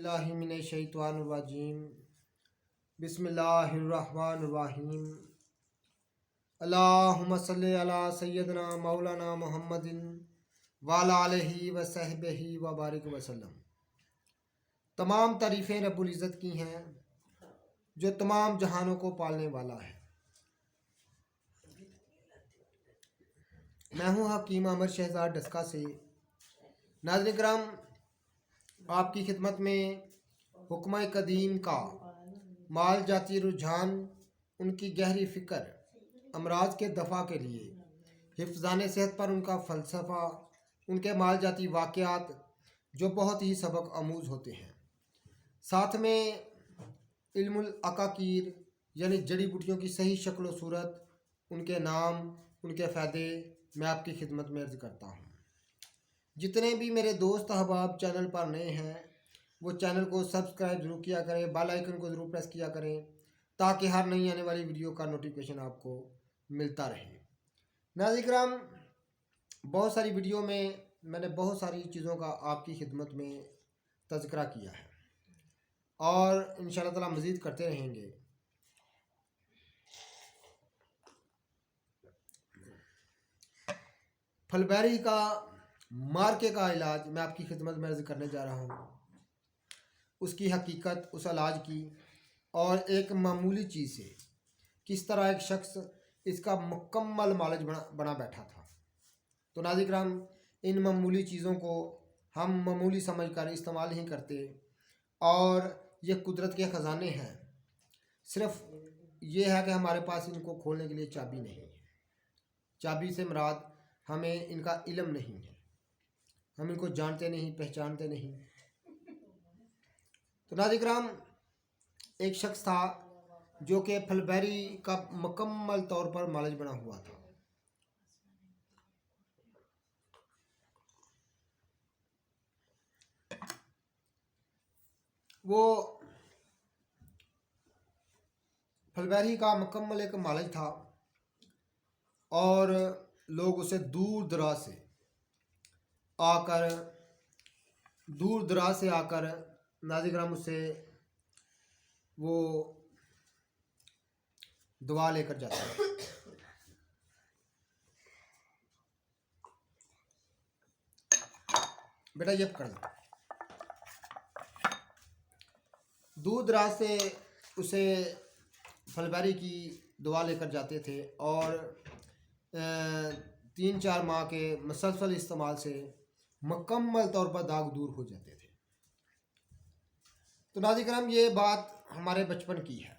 बिस्मिल्लाहिमिनश्शैतानिर्रजीम बिस्मिल्लाहिर्रहमानिर्रहीम अल्लाहुम्मा सल्लि अला सय्यदना मौलाना मुहम्मदिन वाला आलिहि व सहबिहि व बारिक वसल्लम। तमाम तारीफ़ें रब्बुल इज़्ज़त की हैं जो तमाम जहानों को पालने वाला है। मैं हूँ हकीम अहमद शहजाद डस्का से। नाज़रीन किराम, आपकी खिदमत में हुक्म कदीम का माल जाती रुझान, उनकी गहरी फ़िक्र, अमराज के दफ़ा के लिए हिफ्ज़ान सेहत पर उनका फ़लसफ़ा, उनके माल जाती वाक़यात जो बहुत ही सबक आमूज़ होते हैं, साथ में इल्मुल अकाकीर यानी जड़ी बूटियों की सही शक्ल व सूरत, उनके नाम, उनके फ़ायदे मैं आपकी खिदमत में अर्ज़ करता हूँ। जितने भी मेरे दोस्त अहबाब चैनल पर नए हैं वो चैनल को सब्सक्राइब ज़रूर किया करें, बेल आइकन को ज़रूर प्रेस किया करें ताकि हर नई आने वाली वीडियो का नोटिफिकेशन आपको मिलता रहे। नाज़रीन किराम, बहुत सारी वीडियो में मैंने बहुत सारी चीज़ों का आपकी खिदमत में तज़किरा किया है और इंशाअल्लाह ताला मज़ीद करते रहेंगे। फलबेरी का मार्के का इलाज मैं आपकी खिदमत में अर्ज़ करने जा रहा हूँ, उसकी हकीकत, उस इलाज की, और एक मामूली चीज़ से किस तरह एक शख्स इसका मुकम्मल मालिज बना बैठा था। तो नाज़रीन किराम, इन मामूली चीज़ों को हम मामूली समझकर इस्तेमाल नहीं करते और ये कुदरत के ख़जाने हैं। सिर्फ़ ये है कि हमारे पास इनको खोलने के लिए चाबी नहीं है। चाबी से मुराद हमें इनका इल्म नहीं है, हम इनको जानते नहीं, पहचानते नहीं। तो नाज़रीन किराम, एक शख्स था जो कि फलबेरी का मुकम्मल तौर पर मालिज बना हुआ था। वो फलबेरी का मुकम्मल एक मालिज था और लोग उसे दूर दराज से आकर नाज़रीन किराम उससे वो दुआ लेकर जाते हैं। बेटा ये पकड़ लो। दूर दराज से उसे फलबेरी की दुआ लेकर जाते थे और 3-4 माह के मुसलसल इस्तेमाल से मुकम्मल तौर पर दाग दूर हो जाते थे। तो नाज़रीन किराम, ये बात हमारे बचपन की है,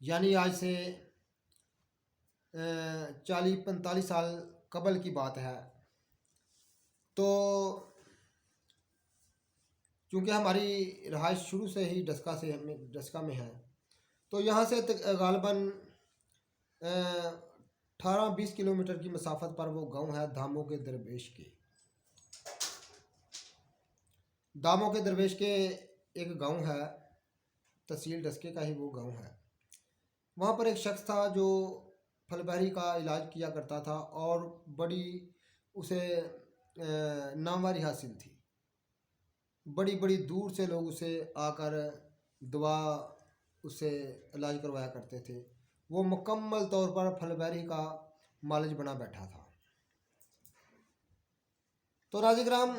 यानी आज से 40-45 साल कबल की बात है। तो चूँकि हमारी रहाइश शुरू से ही डस्का में है, तो यहाँ से गालबन 18-20 किलोमीटर की मसाफत पर वो गांव है दामों के दरवेश के। दामों के दरवेश के एक गांव है, तहसील डस्के का ही वो गांव है। वहाँ पर एक शख्स था जो फलबेरी का इलाज किया करता था और बड़ी उसे नामवारी हासिल थी। बड़ी बड़ी दूर से लोग उसे आकर दुआ उससे इलाज करवाया करते थे। वो मुकम्मल तौर पर फलबेरी का मालिज बना बैठा था। तो नाज़रीन किराम,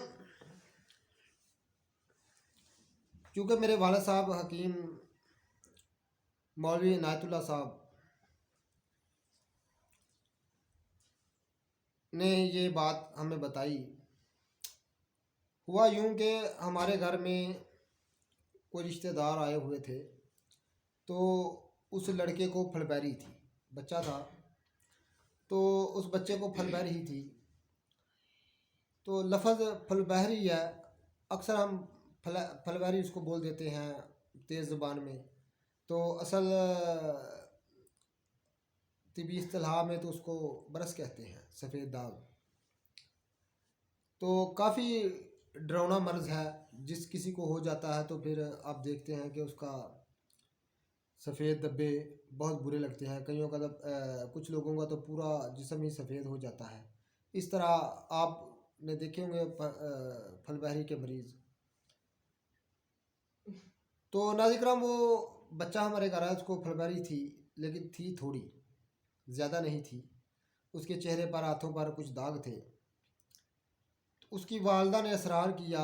चूँकि मेरे वालिद साहब हकीम मौलवी इनायतुल्लाह साहब ने ये बात हमें बताई, हुआ यूं कि हमारे घर में कोई रिश्तेदार आए हुए थे। तो उस लड़के को फलबेरी थी, बच्चा था, तो उस बच्चे को फलबेरी ही थी। तो लफ्ज़ फलबेरी है, अक्सर हम फलबेरी उसको बोल देते हैं तेज़ ज़ुबान में। तो असल तिबी इस्तिलाह में तो उसको बरस कहते हैं, सफ़ेद दाग। तो काफ़ी डरावना मर्ज़ है, जिस किसी को हो जाता है तो फिर आप देखते हैं कि उसका सफ़ेद धब्बे बहुत बुरे लगते हैं। कईयों का कुछ लोगों का तो पूरा जिस्म ही सफ़ेद हो जाता है। इस तरह आपने देखे होंगे फलबेरी के मरीज़, तो नाज़रीन कराम वो बच्चा हमारे घर आया, उसको फुलबेरी थी, लेकिन थी थोड़ी, ज़्यादा नहीं थी। उसके चेहरे पर, हाथों पर कुछ दाग थे। तो उसकी वालदा ने इसरार किया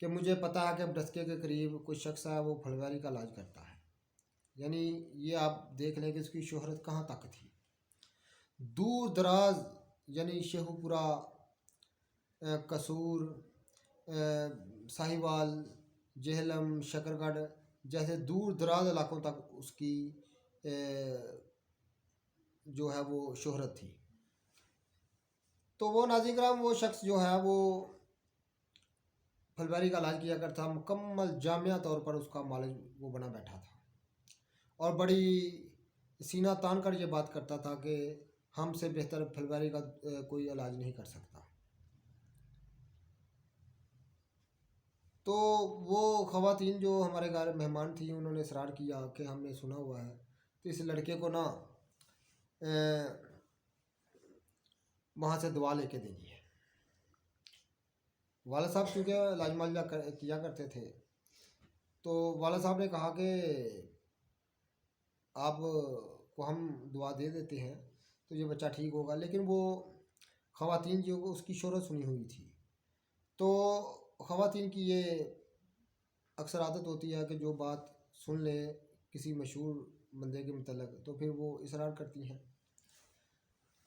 कि मुझे पता है कि अब डस्के के करीब कोई शख्स है, वो फुलबेरी का इलाज करता है। यानी ये आप देख लें कि इसकी शोहरत कहाँ तक थी। दूर दराज यानी शेखुपुरा, कसूर, साहिवाल, जेहलम, शकरगढ़ जैसे दूर दराज इलाकों तक उसकी जो है वो शोहरत थी। तो वो नाज़रीन कराम वो शख्स जो है वो फुलबेरी का इलाज किया करता, मुकम्मल जामिया तौर पर उसका मालिज वो बना बैठा था, और बड़ी सीना तान कर ये बात करता था कि हमसे बेहतर फुलबेरी का कोई इलाज नहीं कर सकता। तो वो ख़वातीन जो हमारे घर मेहमान थी, उन्होंने इसरार किया कि हमने सुना हुआ है, तो इस लड़के को ना वहाँ से दुआ लेके देनी है। वाला साहब चूँकि इलाज मालजा किया करते थे, तो वाला साहब ने कहा कि आप को हम दुआ दे देते हैं तो ये बच्चा ठीक होगा। लेकिन वो ख़वातीन जो उसकी शोहरत सुनी हुई थी, तो ख़वातीन की ये अक्सर आदत होती है कि जो बात सुन ले किसी मशहूर बंदे के मतलब, तो फिर वो इसरार करती हैं।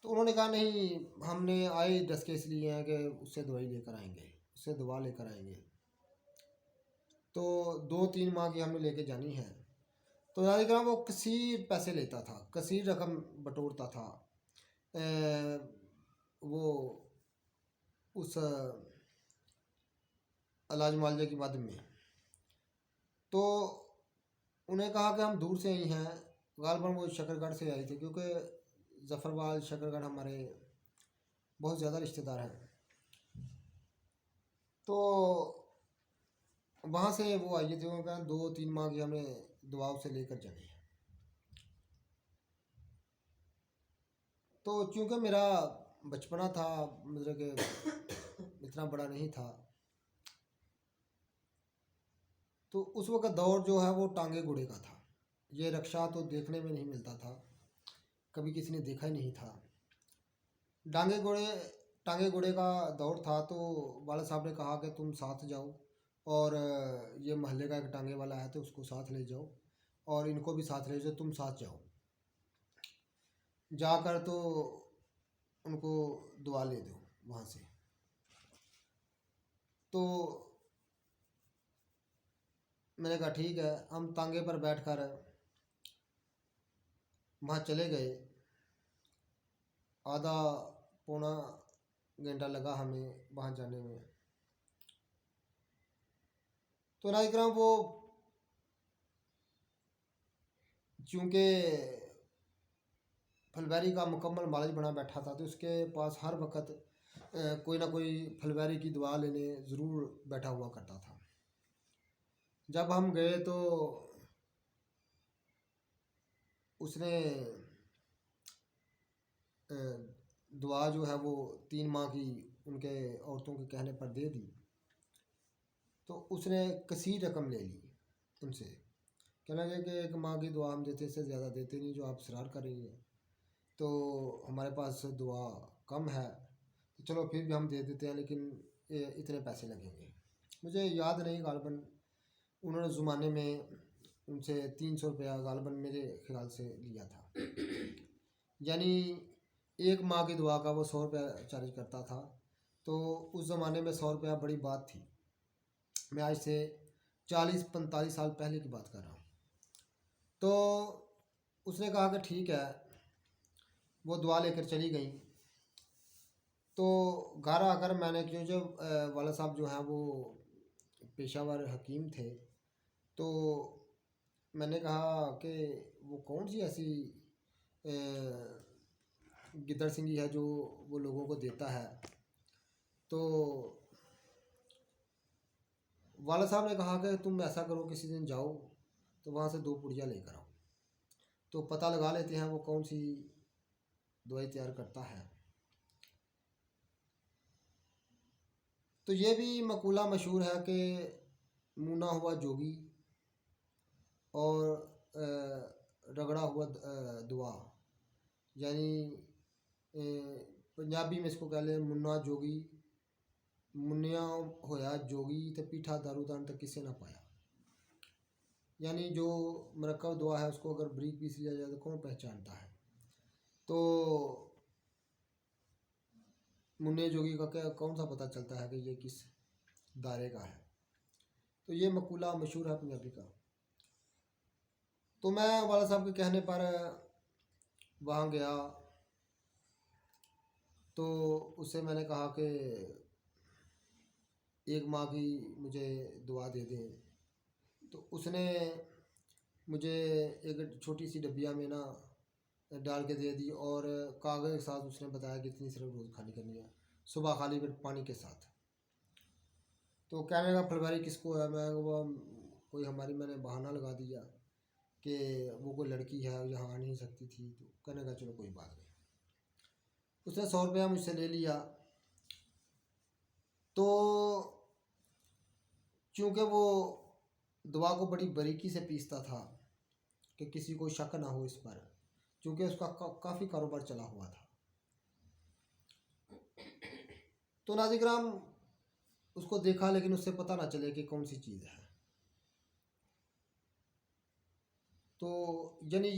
तो उन्होंने कहा नहीं, हमने आए डस्के इसलिए हैं कि उससे दवाई लेकर आएंगे, उससे दवा लेकर आएंगे। तो 2-3 माह की हमने लेके जानी है। तो याद करा वो कसीर पैसे लेता था, कसीर रकम बटोरता था वो उस इलाज मुआवजे के बाद में। तो उन्हें कहा कि हम दूर से ही हैं, गालबन वो शकरगढ़ से आई थी, क्योंकि ज़फ़रवाल शकरगढ़ हमारे बहुत ज़्यादा रिश्तेदार हैं। तो वहाँ से वो आई थी, उन्होंने कहा 2-3 माह की हमें दुआओं से लेकर जानी है। तो चूँकि मेरा बचपना था, मतलब कि इतना बड़ा नहीं था, तो उस वक़्त दौर जो है वो टांगे घोड़े का था। ये रक्षा तो देखने में नहीं मिलता था, कभी किसी ने देखा ही नहीं था। डांगे घोड़े टांगे घोड़े का दौर था। तो वाला साहब ने कहा कि तुम साथ जाओ, और ये मोहल्ले का एक टांगे वाला है तो उसको साथ ले जाओ, और इनको भी साथ ले जाओ, तुम साथ जाओ। जाकर तो उनको दुआ ले दो वहाँ से। तो मैंने कहा ठीक है। हम तांगे पर बैठकर वहाँ चले गए। आधा पौना घंटा लगा हमें वहाँ जाने में। तो नाज़रीन वो चूँकि फुलबेरी का मुकम्मल मालिज बना बैठा था, तो उसके पास हर वक्त कोई ना कोई फुलबेरी की दुआ लेने ज़रूर बैठा हुआ करता था। जब हम गए तो उसने दुआ जो है वो 3 माह की उनके औरतों के कहने पर दे दी। तो उसने कसीर रकम ले ली उनसे, कहने लगे कि 1 माह की दुआ हम देते, इससे ज़्यादा देते नहीं, जो आप इसरार कर रही हैं, तो हमारे पास दुआ कम है, तो चलो फिर भी हम दे देते हैं, लेकिन इतने पैसे लगेंगे। मुझे याद नहीं, गालबन उन्होंने ज़माने में उनसे 300 रुपया गालबन मेरे ख्याल से लिया था। यानी 1 माह की दुआ का वो 100 रुपया चार्ज करता था। तो उस ज़माने में 100 रुपया बड़ी बात थी। मैं आज से 40-45 साल पहले की बात कर रहा हूँ। तो उसने कहा कि ठीक है, वो दुआ लेकर चली गई। तो घर आकर मैंने, क्यों जो वाला साहब जो हैं वो पेशावर हकीम थे, तो मैंने कहा कि वो कौन सी ऐसी गिद्दड़ सिंगी है जो वो लोगों को देता है। तो वाला साहब ने कहा कि तुम ऐसा करो, किसी दिन जाओ तो वहाँ से 2 पुड़िया लेकर आओ, तो पता लगा लेते हैं वो कौन सी दवाई तैयार करता है। तो ये भी मकूला मशहूर है कि मुना हुआ जोगी और रगड़ा हुआ दुआ, यानी पंजाबी में इसको कह लें मुन्ना जोगी, मुन्निया होया जोगी तो पीठा दारूदान तक किसे ना पाया। यानी जो मरकब दुआ है उसको अगर बारीक पीस लिया जाए तो कौन पहचानता है। तो मुन्ने जोगी का क्या कौन सा पता चलता है कि ये किस दायरे का है। तो ये मकूला मशहूर है पंजाबी का। तो मैं वाला साहब के कहने पर वहाँ गया तो उससे मैंने कहा कि एक माँ की मुझे दुआ दे दें। तो उसने मुझे एक छोटी सी डब्बिया में ना डाल के दे दी और कागज़ के साथ उसने बताया कि इतनी सिर्फ रोज़ खाली करनी है, सुबह खाली पेट पानी के साथ। तो कहने का फलवारी किसको है, मैं वो कोई हमारी, मैंने बहाना लगा दिया कि वो कोई लड़की है यहाँ आ नहीं सकती थी। तो कहने का चलो कोई बात नहीं। उसने 100 रुपया मुझसे ले लिया। तो चूँकि वो दवा को बड़ी बारीकी से पीसता था कि किसी को शक ना हो इस पर, क्योंकि उसका काफ़ी कारोबार चला हुआ था। तो नाज़िराम उसको देखा लेकिन उससे पता ना चले कि कौन सी चीज़ है। तो यानी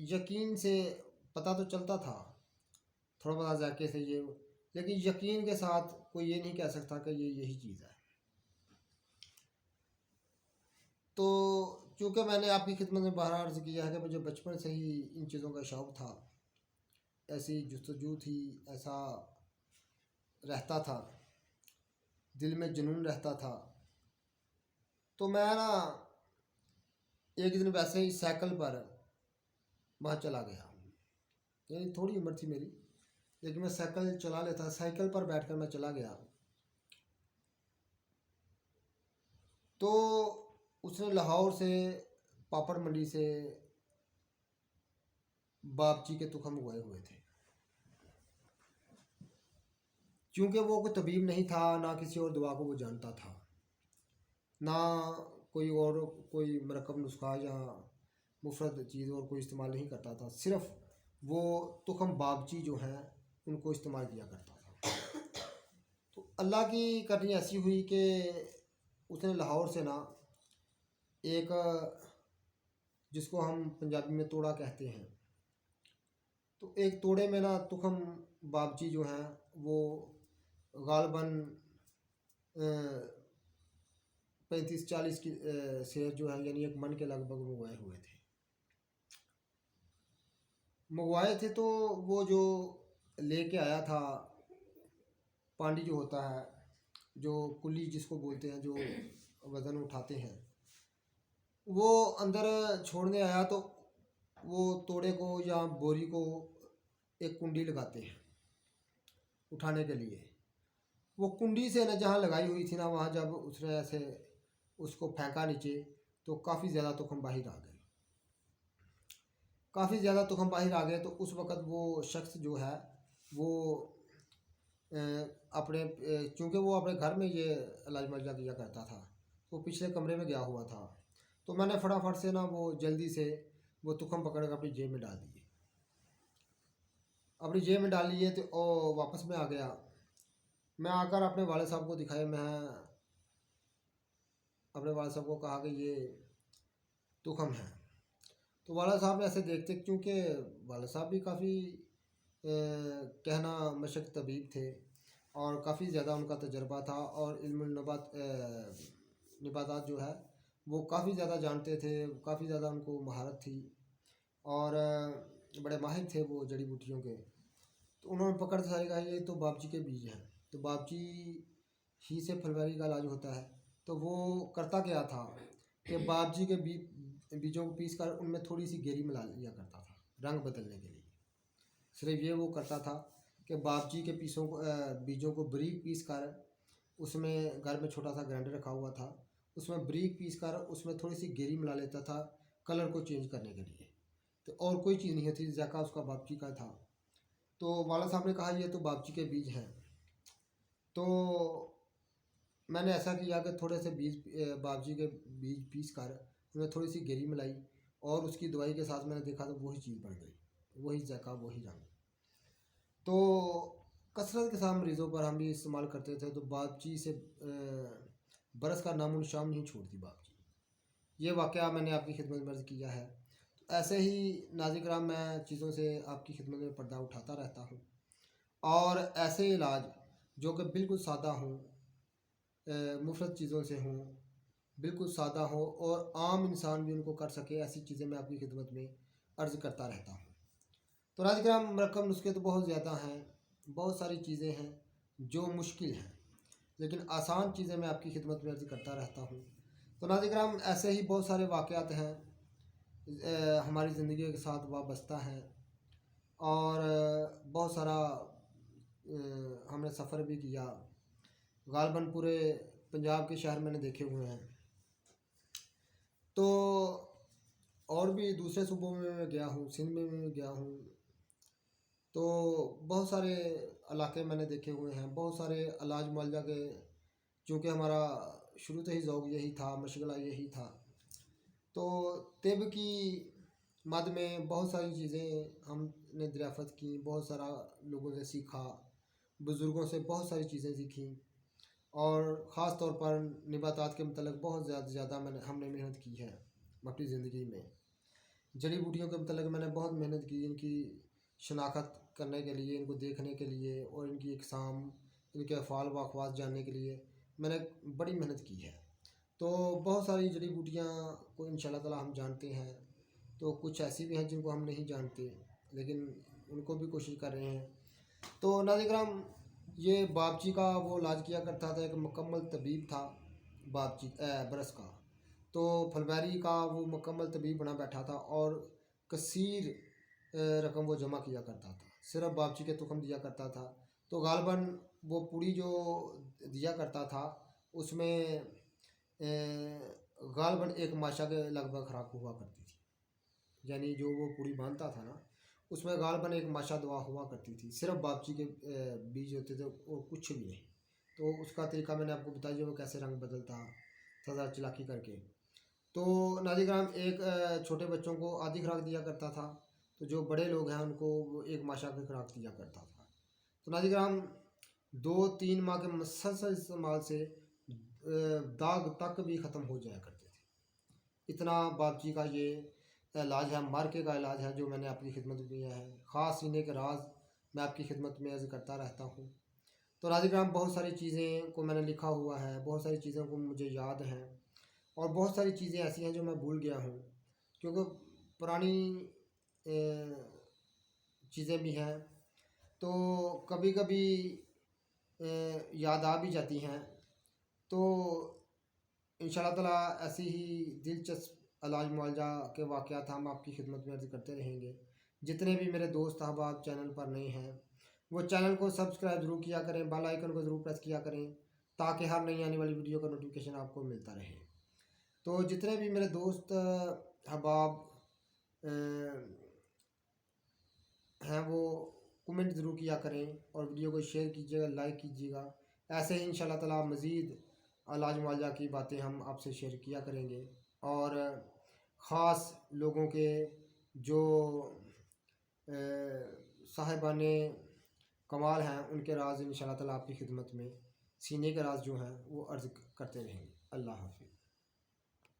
यकीन से पता तो चलता था थोड़ा बहुत जाके से ये, लेकिन यकीन के साथ कोई ये नहीं कह सकता कि ये यही चीज़ है। तो चूँकि मैंने आपकी खिदमत में बार अर्ज़ किया है कि मुझे बचपन से ही इन चीज़ों का शौक़ था, ऐसी जुस्तजू थी, ऐसा रहता था, दिल में जुनून रहता था। तो मैं ना एक दिन वैसे ही साइकिल पर वहाँ चला गया, यानी थोड़ी उम्र थी मेरी, लेकिन मैं साइकिल चला लेता, साइकिल पर बैठकर मैं चला गया। तो उसने लाहौर से, पापड़ मंडी से बापची के तुखम उगाए हुए थे। क्योंकि वो कोई तबीब नहीं था, ना किसी और दवा को वो जानता था, ना कोई और कोई मरकब नुस्खा या मुफरद चीज़ और कोई इस्तेमाल नहीं करता था। सिर्फ वो तुखम बापची जो हैं उनको इस्तेमाल किया करता था। तो अल्लाह की करनी ऐसी हुई कि उसने लाहौर से ना एक, जिसको हम पंजाबी में तोड़ा कहते हैं, तो एक तोड़े में ना तुखम बापची जो हैं वो गालबन 35-40 की शेर जो है, यानी एक मन के लगभग मंगवाए हुए थे, मंगवाए थे। तो वो जो लेके आया था, पांडी जो होता है, जो कुली जिसको बोलते हैं, जो वज़न उठाते हैं, वो अंदर छोड़ने आया। तो वो तोड़े को या बोरी को एक कुंडी लगाते हैं उठाने के लिए। वो कुंडी से न जहाँ लगाई हुई थी ना, वहाँ जब उसने ऐसे उसको फेंका नीचे तो काफ़ी ज़्यादा तुखम बाहर आ गए, काफ़ी ज़्यादा तुखम बाहर आ गए। तो उस वक़्त वो शख्स जो है वो अपने, चूँकि वो अपने घर में ये इलाज मर्जा किया करता था, तो पिछले कमरे में गया हुआ था। तो मैंने फटाफट से ना वो जल्दी से वो तुखम पकड़ कर अपनी जेब में डाल दिए, अपनी जेब में डाल लिए। तो ओ वापस में आ गया। मैं आकर अपने वाले साहब को दिखाया, मैं अपने वाले साहब को कहा कि ये तुखम है। तो वाला साहब ने ऐसे देखते, क्योंकि वाला साहब भी काफ़ी कहना मशक तबीब थे और काफ़ी ज़्यादा उनका तजर्बा था, और इल्मुल नबातात जो है वो काफ़ी ज़्यादा जानते थे, काफ़ी ज़्यादा उनको महारत थी, और बड़े माहिर थे वो जड़ी बूटियों के। तो उन्होंने पकड़ के सारे कहा ये तो बापची के बीज हैं, तो बापची ही से फलवारी का इलाज होता है। तो वो करता क्या था कि बापजी के बीजों को पीस कर उनमें थोड़ी सी गेरी मिला लिया करता था रंग बदलने के लिए। सिर्फ ये वो करता था कि बापजी के पीसों को बीजों को बारीक पीस कर, उसमें घर में छोटा सा ग्राइंडर रखा हुआ था, उसमें बारीक पीस कर उसमें थोड़ी सी गेरी मिला लेता था कलर को चेंज करने के लिए। तो और कोई चीज़ नहीं होती, जायका उसका बापजी का था। तो वाला साहब ने कहा ये तो बापजी के बीज हैं। तो मैंने ऐसा किया कि थोड़े से बीज बाबजी के बीज पीस कर उन्हें थोड़ी सी गहरी मिलाई और उसकी दवाई के साथ मैंने देखा तो वही चीज़ बन गई, वही जका वही रंग। तो कसरत के साथ मरीज़ों पर हम भी इस्तेमाल करते थे, तो बाबजी से बरस का नामो निशान नहीं छोड़ती बाबजी। ये वाक़या मैंने आपकी खिदमत में अर्ज़ किया है। तो ऐसे ही नाज़रीन कराम मैं चीज़ों से आपकी खिदमत में पर्दा उठाता रहता हूँ, और ऐसे इलाज जो कि बिल्कुल सादा हों, मुफ़्त चीज़ों से हों, बिल्कुल सादा हो और आम इंसान भी उनको कर सके, ऐसी चीज़ें मैं आपकी खिदमत में अर्ज़ करता रहता हूँ। तो नाज़रीन कराम मरकब नुस्खे तो बहुत ज़्यादा हैं, बहुत सारी चीज़ें हैं जो मुश्किल हैं, लेकिन आसान चीज़ें मैं आपकी खिदमत में अर्ज़ करता रहता हूँ। तो नाज़रीन कराम ऐसे ही बहुत सारे वाक़यात हैं हमारी ज़िंदगी के साथ वाबस्ता हैं, और बहुत सारा हमने सफ़र भी किया। गालबन पूरे पंजाब के शहर मैंने देखे हुए हैं, तो और भी दूसरे सूबों में मैं गया हूँ, सिंध में भी गया हूँ। तो बहुत सारे इलाके मैंने देखे हुए हैं, बहुत सारे इलाज मुआलजा के, चूँकि हमारा शुरू से ही ज़ौक़ यही था, मशगला यही था। तो तिब की मद में बहुत सारी चीज़ें हमने दरियाफ़त की, बहुत सारा लोगों से सीखा, बुज़ुर्गों से बहुत सारी चीज़ें सीखी, और ख़ास तौर पर नबातात के मतलब बहुत ज़्यादा हमने मेहनत की है अपनी ज़िंदगी में। जड़ी बूटियों के मतलब मैंने बहुत मेहनत की, इनकी शनाख्त करने के लिए, इनको देखने के लिए, और इनकी इक़साम, इनके अफ़ाल व अक़वाल जानने के लिए मैंने बड़ी मेहनत की है। तो बहुत सारी जड़ी बूटियाँ को इंशाअल्लाह ताला हम जानते हैं, तो कुछ ऐसी भी हैं जिनको हम नहीं जानते, लेकिन उनको भी कोशिश कर रहे हैं। तो नाज़रीन कराम ये बाबजी का वो इलाज किया करता था, एक मुकम्मल तबीब था बाबजी बरस का। तो फुलवारी का वो मुकम्मल तबीब बना बैठा था, और कसीर रकम वो जमा किया करता था, सिर्फ बाबजी के तुखम दिया करता था। तो गालबन वो पूड़ी जो दिया करता था उसमें गालबन एक माशा के लगभग खुराक हुआ करती थी, यानी जो वो पूड़ी बांधता था ना, उसमें गालबन एक माशा दवा हुआ करती थी, सिर्फ बाबजी के बीज होते थे और कुछ भी नहीं। तो उसका तरीका मैंने आपको बताया, वो कैसे रंग बदलता सदा चलाकी करके। तो नाज़रीन कराम एक छोटे बच्चों को आधी खुराक दिया करता था, तो जो बड़े लोग हैं उनको वो एक माशा की खुराक दिया करता था। तो नाज़रीन कराम 2-3 माह के मुसलसल इस्तेमाल से दाग तक भी ख़त्म हो जाया करते थे। इतना बाबजी का ये इलाज है, मार्के का इलाज है, जो मैंने आपकी खिदमत में किया है। ख़ास सीने के राज मैं आपकी खिदमत में अर्ज़ करता रहता हूँ। तो नाज़रीन कराम बहुत सारी चीज़ें को मैंने लिखा हुआ है, बहुत सारी चीज़ों को मुझे याद हैं, और बहुत सारी चीज़ें ऐसी हैं जो मैं भूल गया हूँ, क्योंकि पुरानी चीज़ें भी हैं, तो कभी कभी याद आ भी जाती हैं। तो इंशाअल्लाह ताला ऐसी ही दिलचस्प इलाज मुआलजा के वाक़यात हम आपकी खिदमत में अर्ज़ करते रहेंगे। जितने भी मेरे दोस्त अहबाब चैनल पर नए हैं, वो चैनल को सब्सक्राइब ज़रूर किया करें, बेल आइकन को ज़रूर प्रेस किया करें, ताकि हर नई आने वाली वीडियो का नोटिफिकेशन आपको मिलता रहे। तो जितने भी मेरे दोस्त अहबाब हैं, वो कमेंट ज़रूर किया करें, और वीडियो को शेयर कीजिएगा, लाइक कीजिएगा। ऐसे ही इंशाअल्लाह ताला मज़ीद इलाज मुआलजा की बातें हम आपसे शेयर किया करेंगे, और ख़ास लोगों के जो साहिबाने कमाल हैं, उनके राज इंशाअल्लाह ताला आपकी खिदमत में सीने के राज जो हैं वो अर्ज़ करते रहेंगे। अल्लाह हाफ़िज़।